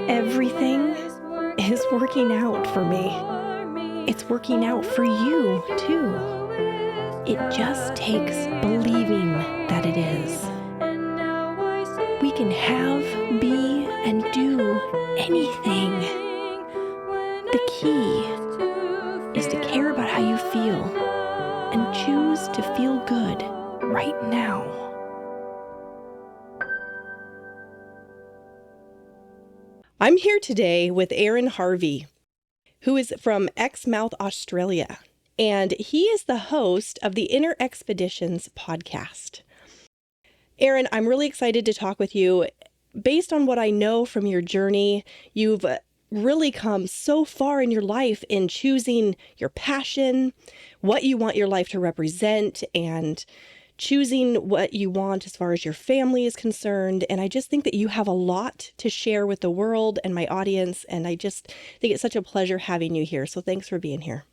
Everything is working out for me. It's working out for you, too. It just takes believing that it is. We can have, be, and do anything. The key is to care about how you feel and choose to feel good right now. I'm here today with Harvey, who is from Exmouth, Australia, and he is the host of the Inner Expeditions podcast. Aaron, I'm really excited to talk with you. Based on what I know from your journey, you've really come so far in your life in choosing your passion, what you want your life to represent, and choosing what you want as far as your family is concerned. And I just think that you have a lot to share with the world and my audience. And I just think it's such a pleasure having you here. So thanks for being here.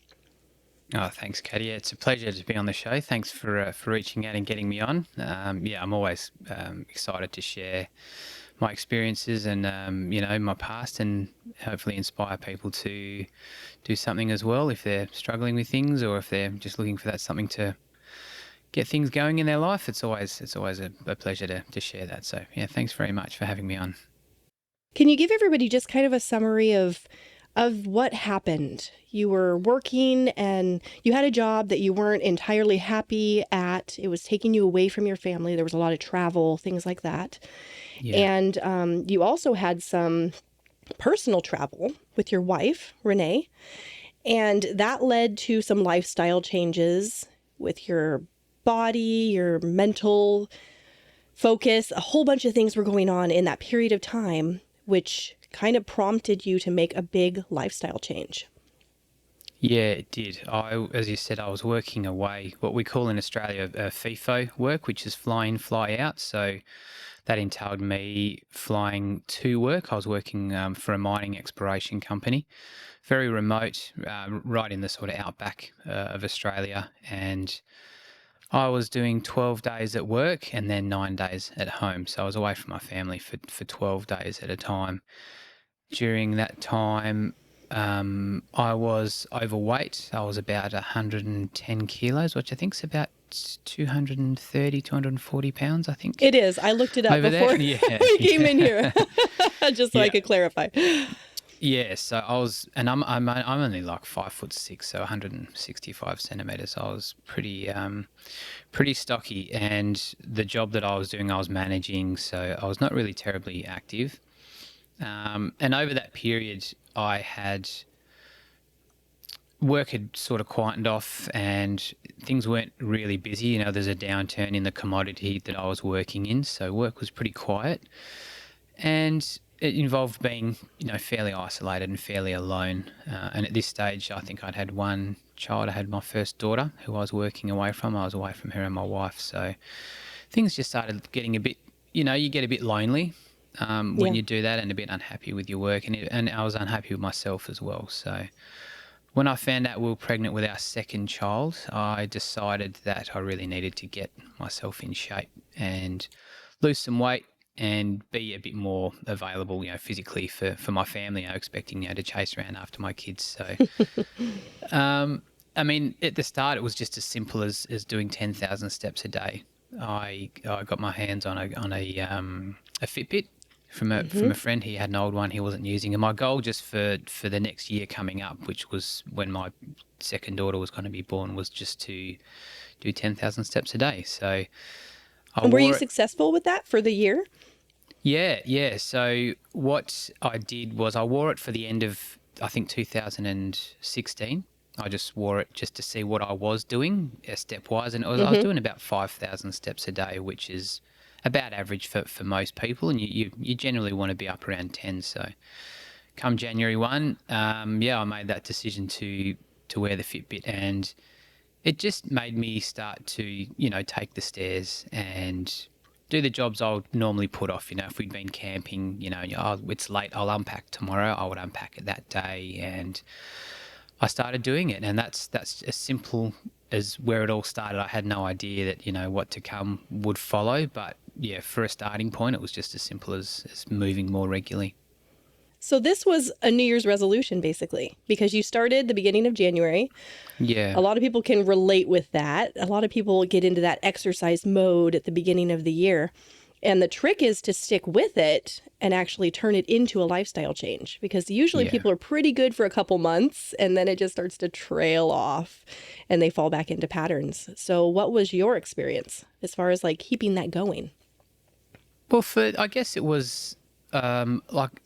Oh, thanks, Katie. It's a pleasure to be on the show. Thanks for reaching out and getting me on. I'm always excited to share my experiences and, my past, and hopefully inspire people to do something as well if they're struggling with things, or if they're just looking for that something to get things going in their life. It's always a pleasure to share that. So yeah, thanks very much for having me on. Can you give everybody just kind of a summary of what happened? You were working and you had a job that you weren't entirely happy at. It was taking you away from your family. There was a lot of travel, things like that. Yeah. And you also had some personal travel with your wife, Renee, and that led to some lifestyle changes with your body, your mental focus. A whole bunch of things were going on in that period of time, which kind of prompted you to make a big lifestyle change. Yeah, it did. As you said, I was working away, what we call in Australia FIFO work, which is fly in, fly out. So that entailed me flying to work. I was working for a mining exploration company, very remote, right in the sort of outback of Australia. And I was doing 12 days at work and then 9 days at home. So I was away from my family for 12 days at a time. During that time, I was overweight. I was about 110 kilos, which I think is about 230, 240 pounds, I think. It is. I looked it up before we came in here, just so I could clarify. Yeah, so I was, and I'm only like 5'6", so 165 centimeters. I was pretty stocky, and the job that I was doing, I was managing, so I was not really terribly active. And over that period, work had sort of quietened off, and things weren't really busy. You know, there's a downturn in the commodity that I was working in, so work was pretty quiet, and it involved being, fairly isolated and fairly alone. And at this stage, I think I'd had one child. I had my first daughter who I was working away from. I was away from her and my wife. So things just started getting a bit, you get a bit lonely when you do that, and a bit unhappy with your work. And I was unhappy with myself as well. So when I found out we were pregnant with our second child, I decided that I really needed to get myself in shape and lose some weight and be a bit more available, physically for my family. I was expecting, to chase around after my kids. So, at the start, it was just as simple as doing 10,000 steps a day. I got my hands on a Fitbit from a friend. He had an old one he wasn't using, and my goal just for the next year coming up, which was when my second daughter was going to be born, was just to do 10,000 steps a day. So. And were you successful with that for the year? Yeah. So what I did was I wore it for the end of, I think, 2016. I just wore it just to see what I was doing step-wise. And I was doing about 5,000 steps a day, which is about average for most people. And you generally want to be up around 10. So come January 1, I made that decision to wear the Fitbit, and it just made me start to, take the stairs and do the jobs I would normally put off. If we'd been camping, it's late, I'll unpack tomorrow. I would unpack it that day, and I started doing it. And that's as simple as where it all started. I had no idea that, what to come would follow. But yeah, for a starting point, it was just as simple as moving more regularly. So this was a New Year's resolution, basically, because you started the beginning of January. Yeah. A lot of people can relate with that. A lot of people get into that exercise mode at the beginning of the year. And the trick is to stick with it and actually turn it into a lifestyle change, because usually Yeah. people are pretty good for a couple months and then it just starts to trail off and they fall back into patterns. So what was your experience as far as like keeping that going? Well, I guess it was like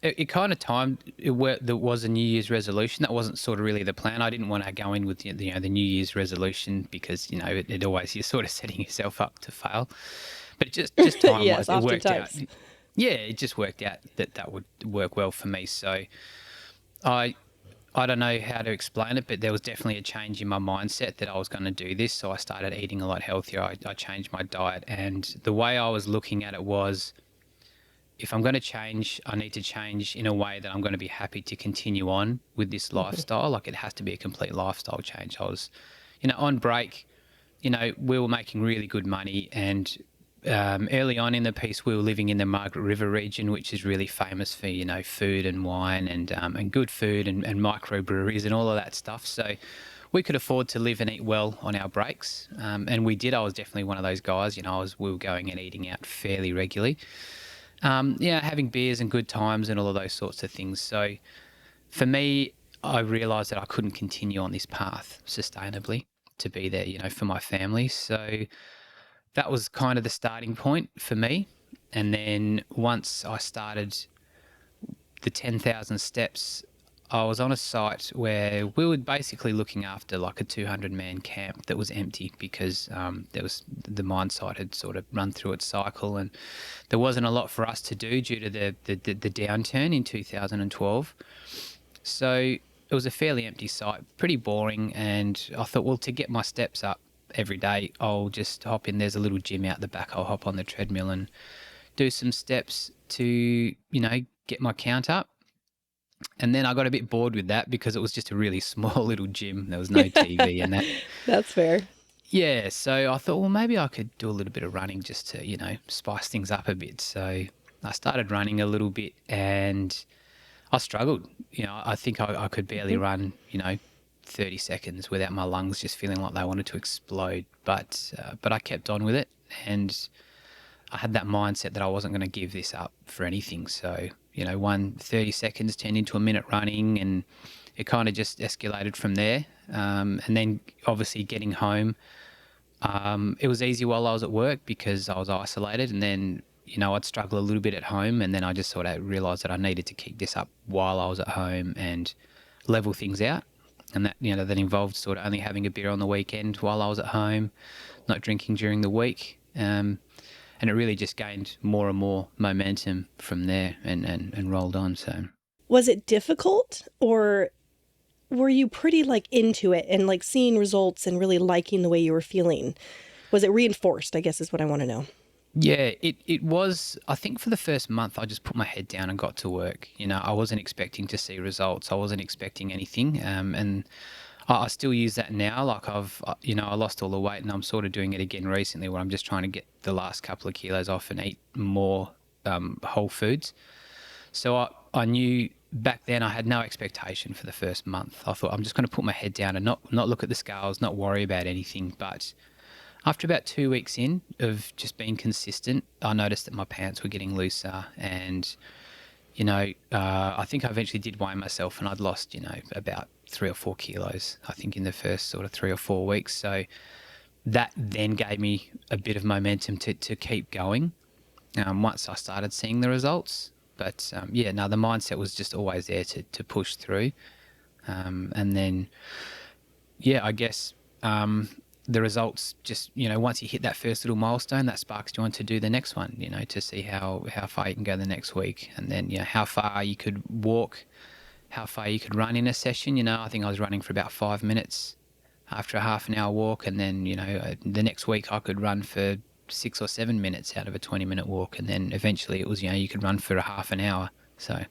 it kind of timed it where there was a New Year's resolution. That wasn't sort of really the plan. I didn't want to go in with the New Year's resolution because it always you're sort of setting yourself up to fail. But just time Yes, wise, it worked out. oftentimes. Yeah, it just worked out that would work well for me. So I I don't know how to explain it, but there was definitely a change in my mindset that I was going to do this. So I started eating a lot healthier. I changed my diet, and the way I was looking at it was, if I'm going to change, I need to change in a way that I'm going to be happy to continue on with this lifestyle. Like, it has to be a complete lifestyle change. I was, on break, we were making really good money. And early on in the piece, we were living in the Margaret River region, which is really famous for, food and wine and good food and microbreweries and all of that stuff. So we could afford to live and eat well on our breaks. And we did. I was definitely one of those guys. We were going and eating out fairly regularly. Yeah, having beers and good times and all of those sorts of things. So for me, I realised that I couldn't continue on this path sustainably to be there, for my family. So that was kind of the starting point for me. And then once I started the 10,000 steps, I was on a site where we were basically looking after like a 200-man camp that was empty because there was the mine site had sort of run through its cycle, and there wasn't a lot for us to do due to the downturn in 2012. So it was a fairly empty site, pretty boring, and I thought, well, to get my steps up every day, I'll just hop in. There's a little gym out the back. I'll hop on the treadmill and do some steps to, get my count up. And then I got a bit bored with that because it was just a really small little gym. There was no TV and that. That's fair. Yeah, so I thought, well, maybe I could do a little bit of running just to, spice things up a bit. So I started running a little bit and I struggled. I think I could barely run, 30 seconds without my lungs just feeling like they wanted to explode. But I kept on with it, and I had that mindset that I wasn't going to give this up for anything. So, 30 seconds turned into a minute running, and it kind of just escalated from there. And then obviously getting home, it was easy while I was at work because I was isolated, and then, I'd struggle a little bit at home, and then I just sort of realised that I needed to keep this up while I was at home and level things out. And that, that involved sort of only having a beer on the weekend while I was at home, not drinking during the week. And it really just gained more and more momentum from there and rolled on. So Was it difficult, or were you pretty like into it and like seeing results and really liking the way you were feeling? Was it reinforced, I guess is what I want to know. yeah, it was. I think for the first month, I just put my head down and got to work. I wasn't expecting to see results. I wasn't expecting anything. And I still use that now. Like I lost all the weight, and I'm sort of doing it again recently where I'm just trying to get the last couple of kilos off and eat more whole foods. So I knew back then I had no expectation for the first month. I thought, I'm just going to put my head down and not look at the scales, not worry about anything. But after about 2 weeks in of just being consistent, I noticed that my pants were getting looser, and I think I eventually did weigh myself, and I'd lost, about 3 or 4 kilos, I think, in the first sort of 3 or 4 weeks. So that then gave me a bit of momentum to keep going once I started seeing the results. But the mindset was just always there to push through. And then, I guess the results just, once you hit that first little milestone, that sparks you on to do the next one, to see how far you can go the next week. And then, how far you could walk, how far you could run in a session. I think I was running for about 5 minutes after a half an hour walk. And then, the next week I could run for 6 or 7 minutes out of a 20-minute walk. And then eventually it was, you could run for a half an hour. So,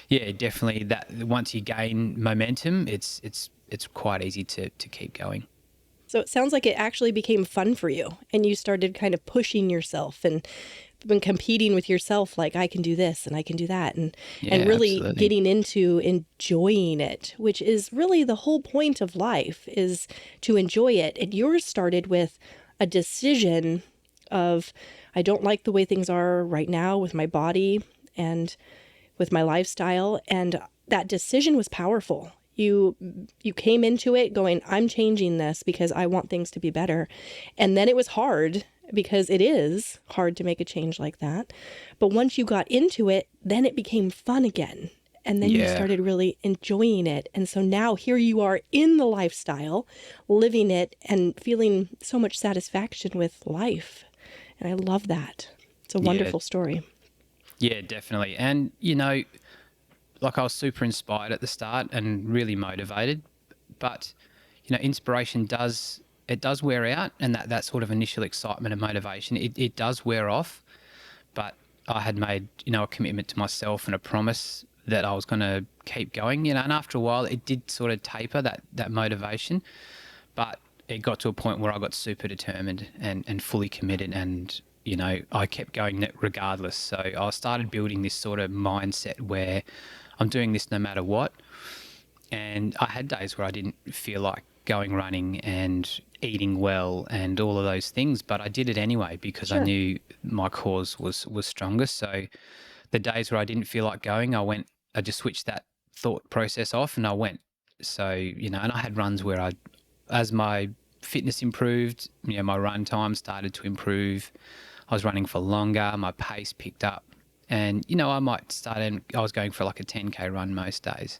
yeah, definitely that once you gain momentum, it's quite easy to keep going. So it sounds like it actually became fun for you and you started kind of pushing yourself and been competing with yourself, like I can do this and I can do that, and Yeah, really absolutely. getting into enjoying it, which is really the whole point of life, is to enjoy it. And yours started with a decision of, I don't like the way things are right now with my body and with my lifestyle, and that decision was powerful. You came into it going, I'm changing this because I want things to be better. And then it was hard, because it is hard to make a change like that. But once you got into it, then it became fun again. And then you Yeah. started really enjoying it. And so now here you are in the lifestyle, living it and feeling so much satisfaction with life. And I love that. It's a Yeah. wonderful story. Yeah, definitely. And, like I was super inspired at the start and really motivated, but, inspiration does wear out, and that sort of initial excitement and motivation, it does wear off. But I had made, a commitment to myself and a promise that I was going to keep going, and after a while it did sort of taper that motivation, but it got to a point where I got super determined and fully committed, and I kept going regardless. So I started building this sort of mindset where I'm doing this no matter what. And I had days where I didn't feel like going running and eating well and all of those things, but I did it anyway because I Sure. knew my cause was stronger. So the days where I didn't feel like going, I just switched that thought process off and I went. So, and I had runs where as my fitness improved, my run time started to improve. I was running for longer, my pace picked up. And, I might start and I was going for like a 10K run most days.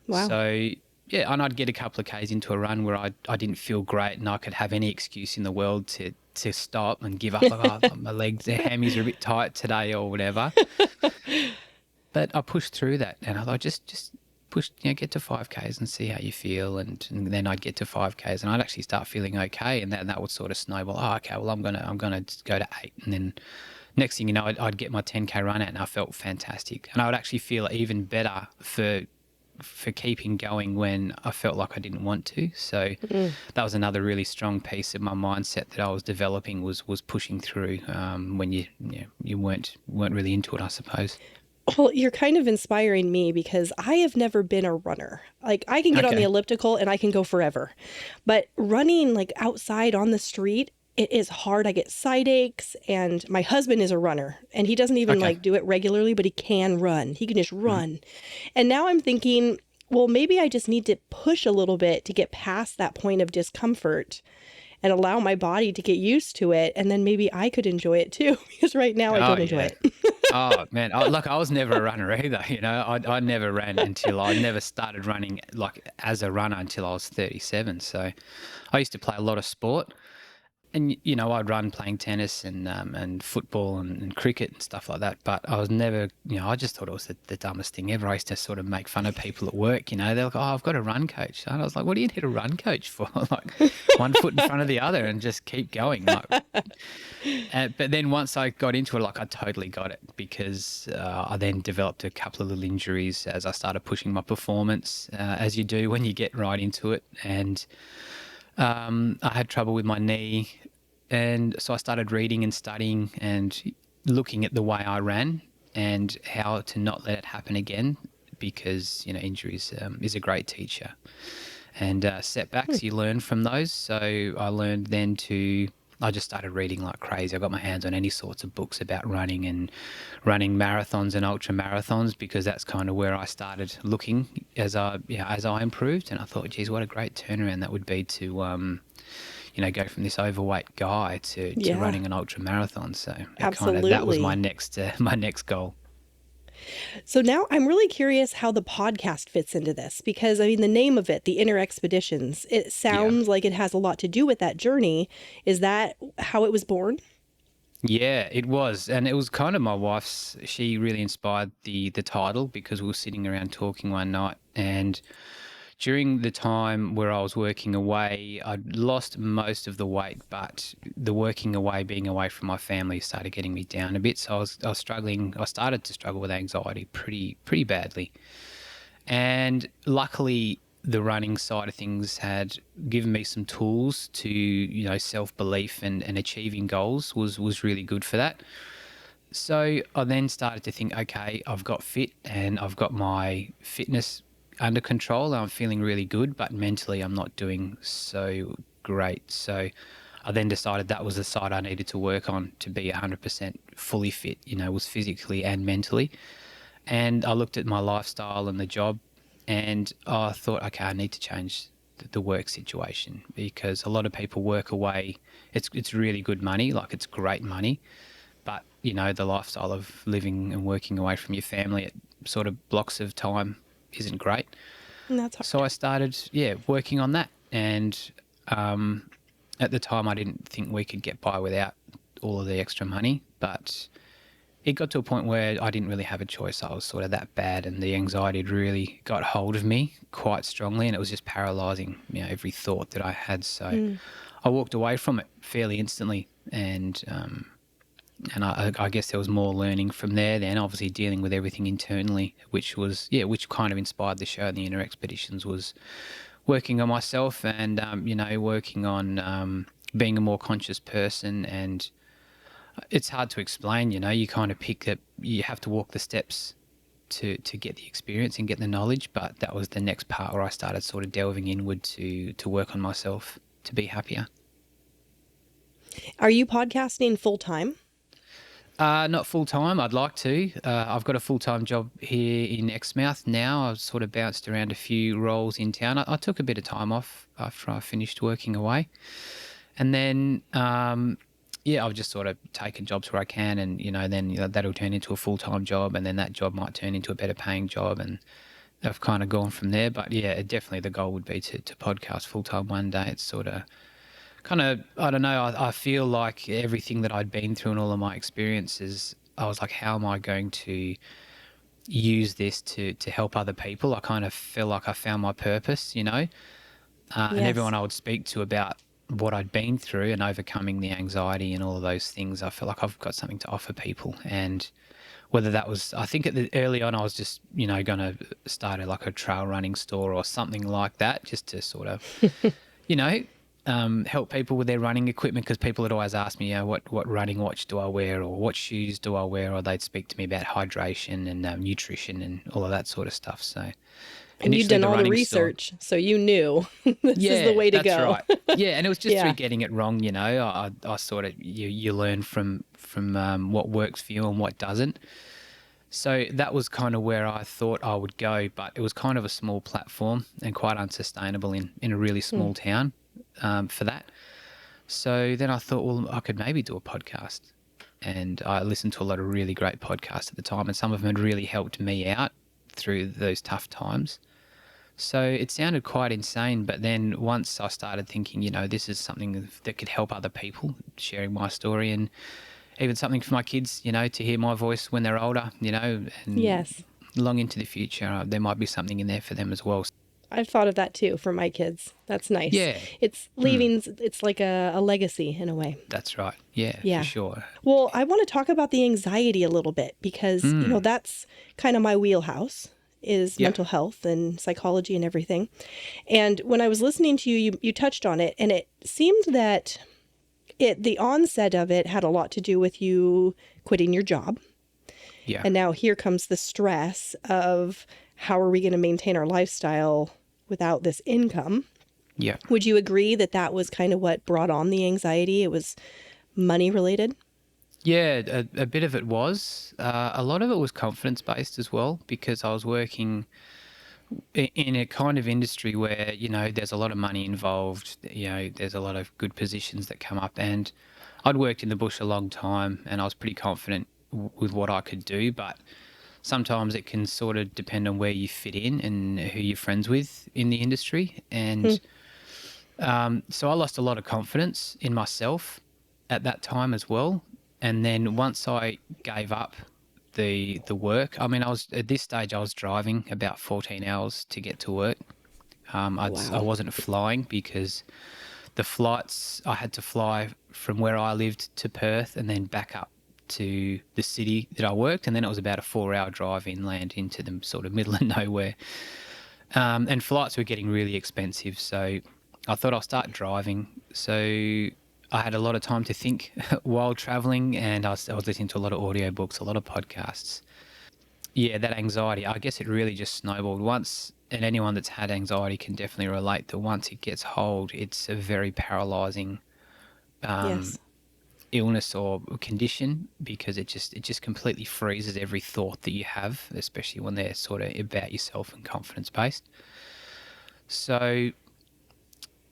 Wow. So, yeah, and I'd get a couple of Ks into a run where I didn't feel great and I could have any excuse in the world to stop and give up. Like, oh, my legs, their hammies are a bit tight today or whatever. But I pushed through that, and I thought just push, get to 5Ks and see how you feel, and then I'd get to 5Ks and I'd actually start feeling okay, and that would sort of snowball. Oh, okay, well I'm gonna go to 8, and then next thing you know, I'd get my 10K run out, and I felt fantastic, and I would actually feel even better for keeping going when I felt like I didn't want to. So Mm. that was another really strong piece of my mindset that I was developing, was pushing through when you weren't really into it, I suppose. Well, you're kind of inspiring me, because I have never been a runner. Like, I can get on the Okay. elliptical and I can go forever. But running like outside on the street, it is hard. I get side aches, and my husband is a runner, and he doesn't even Okay. like do it regularly, but he can run. He can just Mhm. run. And now I'm thinking, well, maybe I just need to push a little bit to get past that point of discomfort and allow my body to get used to it. And then maybe I could enjoy it too, because right now I Oh don't enjoy yeah. it. Oh man, I was never a runner either. I never ran until I never started running like as a runner until I was 37. So I used to play a lot of sport, and I'd run playing tennis and football and cricket and stuff like that. But I was never, I just thought it was the dumbest thing ever. I used to sort of make fun of people at work. They're like, "Oh, I've got a run coach," and I was like, "What do you need a run coach for?" Like, one foot in front of the other and just keep going. Like, but then once I got into it, like I totally got it, because I then developed a couple of little injuries as I started pushing my performance, as you do when you get right into it. And I had trouble with my knee, and so I started reading and studying and looking at the way I ran and how to not let it happen again, because injuries is a great teacher, and setbacks, you learn from those. So I learned then I just started reading like crazy. I got my hands on any sorts of books about running and running marathons and ultra marathons, because that's kind of where I started looking as I improved. And I thought, geez, what a great turnaround that would be to go from this overweight guy to Yeah, running an ultra marathon. So that was my absolutely. next goal. So now I'm really curious how the podcast fits into this, because I mean, the name of it, the Inner Expeditions, it Yeah. sounds like it has a lot to do with that journey. Is that how it was born? Yeah, it was. And it was kind of my wife's, she really inspired the title, because we were sitting around talking one night, and during the time where I was working away, I'd lost most of the weight, but the working away, being away from my family, started getting me down a bit. So I was struggling. I started to struggle with anxiety pretty badly. And luckily, the running side of things had given me some tools to, self belief, and achieving goals was really good for that. So I then started to think, okay, I've got fit and I've got my fitness under control. I'm feeling really good, but mentally I'm not doing so great. So I then decided that was the side I needed to work on to be 100% fully fit, was physically and mentally. And I looked at my lifestyle and the job, and I thought, okay, I need to change the work situation, because a lot of people work away. It's really good money, like it's great money, but the lifestyle of living and working away from your family at sort of blocks of time isn't great. And that's So hard. I started, working on that. And at the time, I didn't think we could get by without all of the extra money, but it got to a point where I didn't really have a choice. I was sort of that bad, and the anxiety had really got hold of me quite strongly, and it was just paralyzing, every thought that I had. So I walked away from it fairly instantly, and I guess there was more learning from there. Then obviously dealing with everything internally, which kind of inspired the show. The Inner Expeditions was working on myself, and working on being a more conscious person. And it's hard to explain. You kind of pick up. You have to walk the steps to get the experience and get the knowledge. But that was the next part where I started sort of delving inward to work on myself to be happier. Are you podcasting full time? Not full time. I'd like to. I've got a full time job here in Exmouth now. I've sort of bounced around a few roles in town. I took a bit of time off after I finished working away, and then I've just sort of taken jobs where I can, and then that'll turn into a full time job, and then that job might turn into a better paying job, and I've kind of gone from there. But definitely the goal would be to podcast full time one day. It's sort of kind of, I don't know, I feel like everything that I'd been through and all of my experiences, I was like, how am I going to use this to help other people? I kind of feel like I found my purpose, and everyone Yes. I would speak to about what I'd been through and overcoming the anxiety and all of those things, I feel like I've got something to offer people. And whether that was, I think early on I was just, going to start like a trail running store or something like that, just to sort of, you know, help people with their running equipment, because people would always ask me, what running watch do I wear, or what shoes do I wear, or they'd speak to me about hydration and nutrition and all of that sort of stuff. So And you'd initially done the all the running store. research, so you knew this is the Yeah, way to that's go. right. Yeah, and it was just through Yeah. getting it wrong. I sort of you learn from what works for you and what doesn't. So that was kind of where I thought I would go, but it was kind of a small platform and quite unsustainable in a really Hmm. small town for that. So then I thought, well, I could maybe do a podcast. And I listened to a lot of really great podcasts at the time, and some of them had really helped me out through those tough times. So it sounded quite insane, but then once I started thinking, this is something that could help other people, sharing my story, and even something for my kids, to hear my voice when they're older, and Yes. long into the future, there might be something in there for them as well. I've thought of that too for my kids. That's nice. Yeah, It's leaving, it's like a legacy in a way. that's right. Yeah, for Yeah. sure. Well, I want to talk about the anxiety a little bit because, that's kind of my wheelhouse is Yep. mental health and psychology and everything. And when I was listening to you, you touched on it, and it seemed that the onset of it had a lot to do with you quitting your job. Yeah. And now here comes the stress of how are we going to maintain our lifestyle without this income? Yeah. Would you agree that that was kind of what brought on the anxiety? It was money related? Yeah, a bit of it was. A lot of it was confidence based as well, because I was working in a kind of industry where, there's a lot of money involved, there's a lot of good positions that come up. And I'd worked in the bush a long time, and I was pretty confident with what I could do. But sometimes it can sort of depend on where you fit in and who you're friends with in the industry. And so I lost a lot of confidence in myself at that time as well. And then once I gave up the work, I mean, I was at this stage, I was driving about 14 hours to get to work. I Wow. wasn't flying, because the flights, I had to fly from where I lived to Perth and then back up to the city that I worked. And then it was about a 4 hour drive inland into the sort of middle of nowhere. And flights were getting really expensive. So I thought I'll start driving. So I had a lot of time to think while traveling, and I was listening to a lot of audiobooks, a lot of podcasts. Yeah, that anxiety, I guess it really just snowballed once, and anyone that's had anxiety can definitely relate that once it gets hold, it's a very paralyzing Yes. illness or condition, because it just completely freezes every thought that you have, especially when they're sort of about yourself and confidence based. So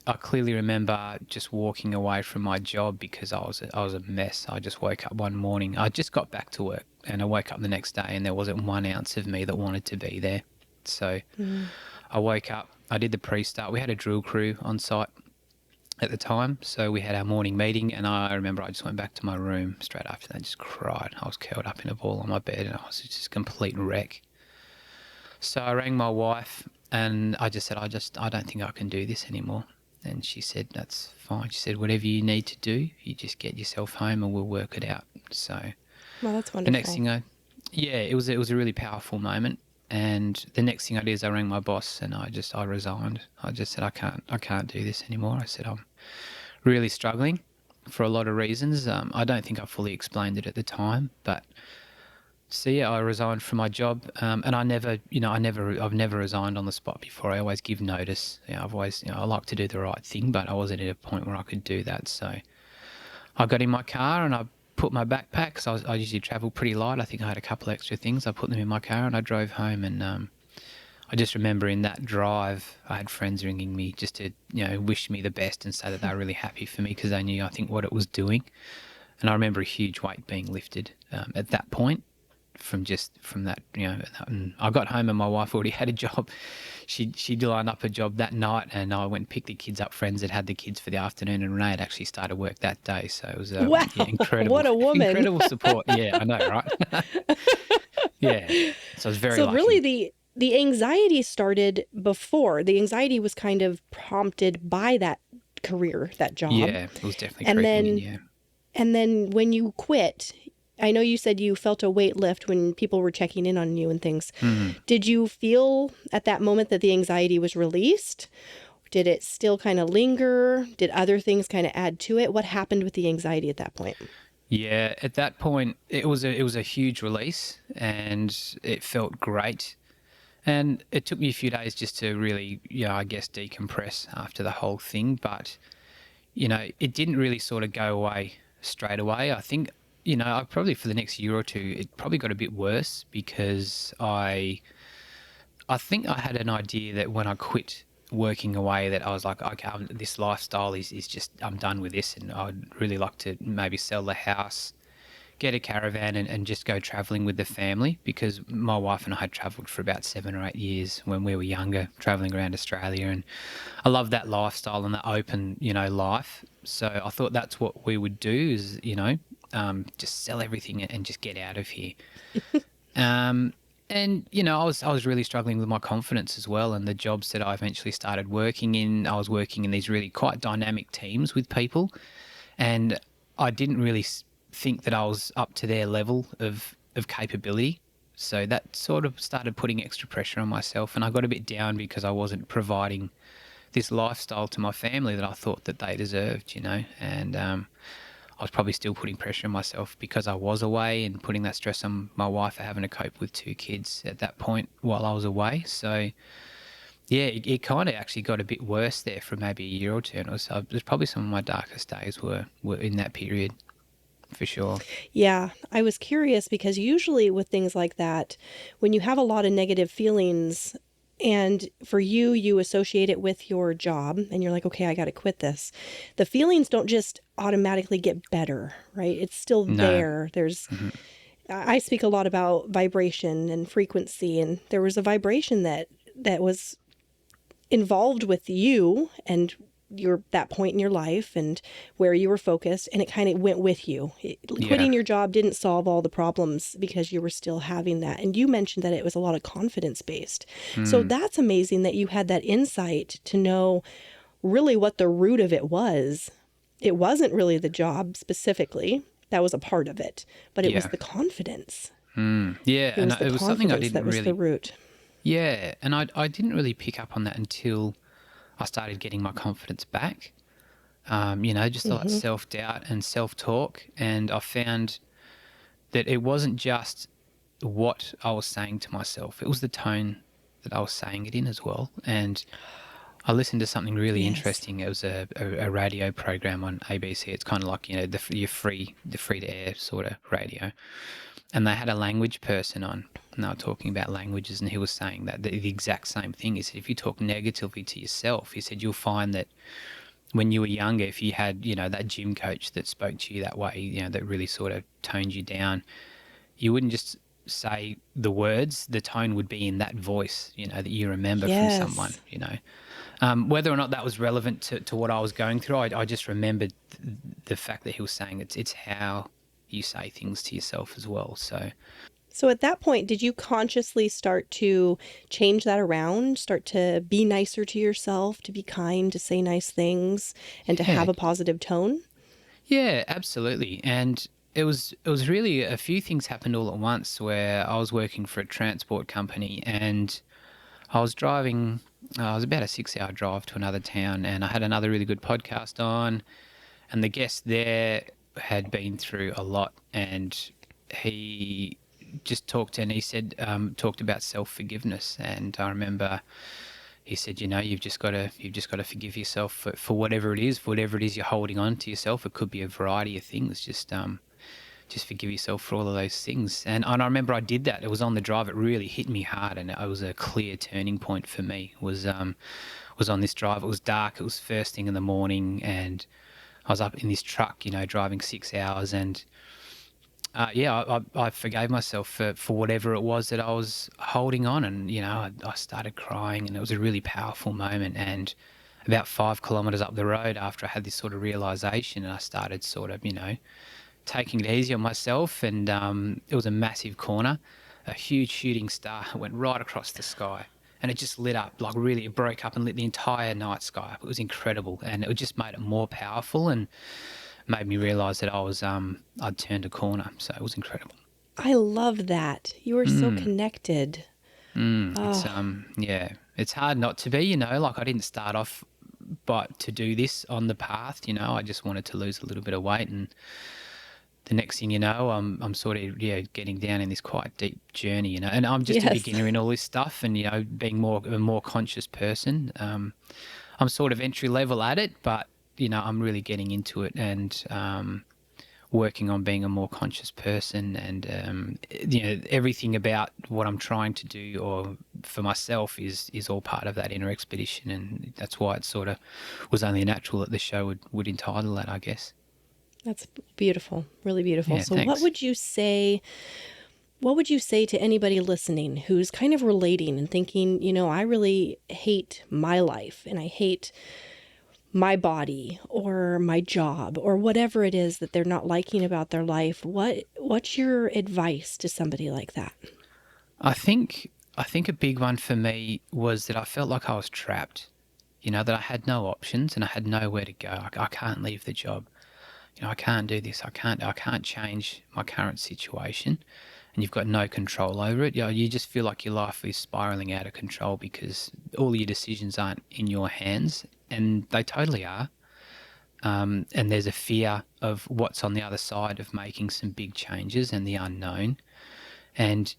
I clearly remember just walking away from my job because I was a mess. I just woke up one morning. I just got back to work, and I woke up the next day and there wasn't 1 ounce of me that wanted to be there. So Mm. I woke up, I did the pre-start. We had a drill crew on site at the time, so we had our morning meeting, and I remember I just went back to my room straight after that, just cried. I was curled up in a ball on my bed and I was just a complete wreck. So I rang my wife and I just said, I don't think I can do this anymore. And she said, that's fine. She said, whatever you need to do, you just get yourself home and we'll work it out. So Well, that's the next wonderful. thing yeah, it was a really powerful moment. And the next thing I did is I rang my boss and I resigned. I just said, I can't do this anymore. I said, I'm really struggling for a lot of reasons. I don't think I fully explained it at the time, but so yeah, I resigned from my job, and I've never resigned on the spot before. I always give notice. I've always, I like to do the right thing, but I wasn't at a point where I could do that. So I got in my car and I put my backpack, because I usually travel pretty light. I think I had a couple extra things. I put them in my car and I drove home. And I just remember in that drive, I had friends ringing me just to, wish me the best and say that they were really happy for me because they knew, I think, what it was doing. And I remember a huge weight being lifted at that point from that. And I got home and my wife already had a job. She'd lined up a job that night, and I went and picked the kids up, friends that had the kids for the afternoon, and Renee had actually started work that day. So it was Wow, yeah, incredible, what a woman. incredible support. Yeah, I know, right? Yeah. So I was very So really lucky. the anxiety started before. The anxiety was kind of prompted by that career, that job. Yeah, it was definitely And creeping in, then yeah. and then when you quit, I know you said you felt a weight lift when people were checking in on you and things. Mm. Did you feel at that moment that the anxiety was released? Did it still kind of linger? Did other things kind of add to it? What happened with the anxiety at that point? Yeah, at that point, it was a huge release, and it felt great. And it took me a few days just to really, I guess, decompress after the whole thing. But, it didn't really sort of go away straight away. I think, I probably for the next year or two, it probably got a bit worse because I think I had an idea that when I quit working away, that I was like, okay, this lifestyle is just, I'm done with this, and I'd really like to maybe sell the house, get a caravan, and just go traveling with the family, because my wife and I had travelled for about 7 or 8 years when we were younger, traveling around Australia, and I love that lifestyle and that open, life. So I thought that's what we would do is, just sell everything and just get out of here. Um, and I was really struggling with my confidence as well, and the jobs that I eventually started working in, I was working in these really quite dynamic teams with people, and I didn't really think that I was up to their level of capability. So that sort of started putting extra pressure on myself, and I got a bit down because I wasn't providing this lifestyle to my family that I thought that they deserved, and I was probably still putting pressure on myself because I was away, and putting that stress on my wife for having to cope with 2 kids at that point while I was away. So yeah, it kind of actually got a bit worse there for maybe a year or two, and it was probably some of my darkest days were in that period, for sure. Yeah, I was curious because usually with things like that, when you have a lot of negative feelings and for you, you associate it with your job and you're like, okay, I got to quit this. The feelings don't just automatically get better, right? It's still No. there. Hmm. I speak a lot about vibration and frequency, and there was a vibration that was involved with you and your that point in your life and where you were focused, and it kind of went with you. Yeah. Quitting your job didn't solve all the problems because you were still having that. And you mentioned that it was a lot of confidence based. So Mm. that's amazing that you had that insight to know really what the root of it was. It wasn't really the job specifically. That was a part of it, but it was Yeah. the confidence. Yeah, It and was the it was something I confidence didn't that was the really. root. Yeah, and I didn't really pick up on that until I started getting my confidence back. Just a lot of self-doubt and self-talk. And I found that it wasn't just what I was saying to myself, it was the tone that I was saying it in as well. And I listened to something really Yes. interesting. It was a radio program on ABC. It's kind of like, the free to air sort of radio. And they had a language person on, and they were talking about languages, and he was saying that the exact same thing. He said, if you talk negatively to yourself, he said, you'll find that when you were younger, if you had, that gym coach that spoke to you that way, that really sort of toned you down, you wouldn't just say the words, the tone would be in that voice, that you remember from someone, Yes. Whether or not that was relevant to what I was going through, I just remembered the fact that he was saying it's how you say things to yourself as well. So at that point, did you consciously start to change that around, start to be nicer to yourself, to be kind, to say nice things, and to yeah, have a positive tone? yeah, absolutely. And it was really a few things happened all at once where I was working for a transport company and I was driving. I was about a 6-hour drive to another town, and I had another really good podcast on, and the guest there had been through a lot, and he just talked and he said talked about self-forgiveness. And I remember he said, you've just got to forgive yourself for whatever it is you're holding on to yourself. It could be a variety of things. Just forgive yourself for all of those things. And I remember I did that. It was on the drive. It really hit me hard, and it was a clear turning point for me. Was on this drive. It was dark. It was first thing in the morning, and I was up in this truck, driving 6 hours, and I forgave myself for whatever it was that I was holding on, and I started crying, and it was a really powerful moment. And about 5 kilometres up the road, after I had this sort of realization, and I started sort of taking it easy on myself, and it was a massive corner, a huge shooting star went right across the sky, and it just lit up, like really, it broke up and lit the entire night sky up. It was incredible, and it just made it more powerful and made me realise that I'd turned a corner. So it was incredible. I love that. You are so Mm, connected. it's Oh, yeah, it's hard not to be, like I didn't start off but to do this on the path, I just wanted to lose a little bit of weight, and the next thing you know, I'm sort of getting down in this quite deep journey, and I'm just a yes. beginner in all this stuff, and being a more conscious person. I'm sort of entry level at it, but I'm really getting into it, and working on being a more conscious person, and everything about what I'm trying to do or for myself is all part of that inner expedition, and that's why it sort of was only natural that the show would entitle that, I guess. That's beautiful, really beautiful. Yeah, So what thanks. would you say to anybody listening who's kind of relating and thinking, I really hate my life and I hate my body or my job or whatever it is that they're not liking about their life? What's your advice to somebody like that? I think a big one for me was that I felt like I was trapped. That I had no options and I had nowhere to go. I can't leave the job. I can't do this. I can't change my current situation, and you've got no control over it. You just feel like your life is spiraling out of control because all your decisions aren't in your hands, and they totally are. And there's a fear of what's on the other side of making some big changes and the unknown. And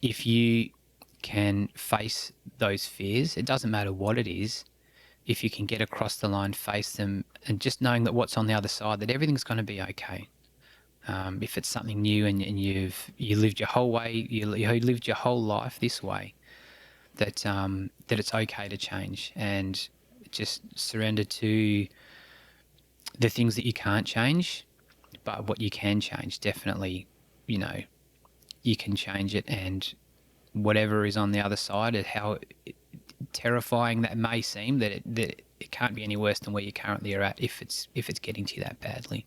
if you can face those fears, it doesn't matter what it is, if you can get across the line, face them, and just knowing that what's on the other side, that everything's going to be okay. If it's something new and you lived your whole way, you lived your whole life this way, that it's okay to change, and just surrender to the things that you can't change, but what you can change, definitely, you know, you can change it, and whatever is on the other side, how terrifying that may seem, that it can't be any worse than where you currently are at if it's getting to you that badly.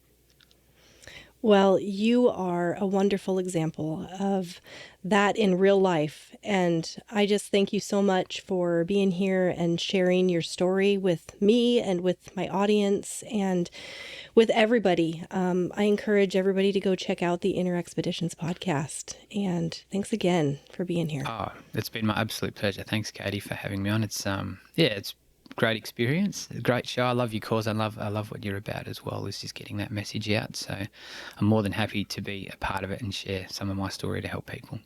Well, you are a wonderful example of that in real life. And I just thank you so much for being here and sharing your story with me and with my audience and with everybody. I encourage everybody to go check out the Inner Expeditions podcast. And thanks again for being here. Oh, it's been my absolute pleasure. Thanks, Katie, for having me on. It's great experience, a great show. I love your cause. I love what you're about as well, is just getting that message out. So I'm more than happy to be a part of it and share some of my story to help people.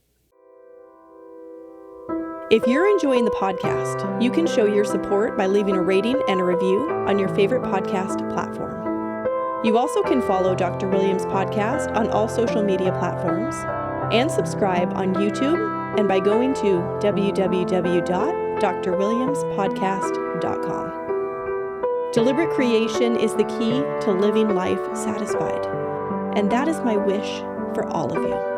If you're enjoying the podcast, you can show your support by leaving a rating and a review on your favorite podcast platform. You also can follow Dr. Williams' podcast on all social media platforms and subscribe on YouTube and by going to www.drwilliamspodcast.com. Deliberate creation is the key to living life satisfied, and that is my wish for all of you.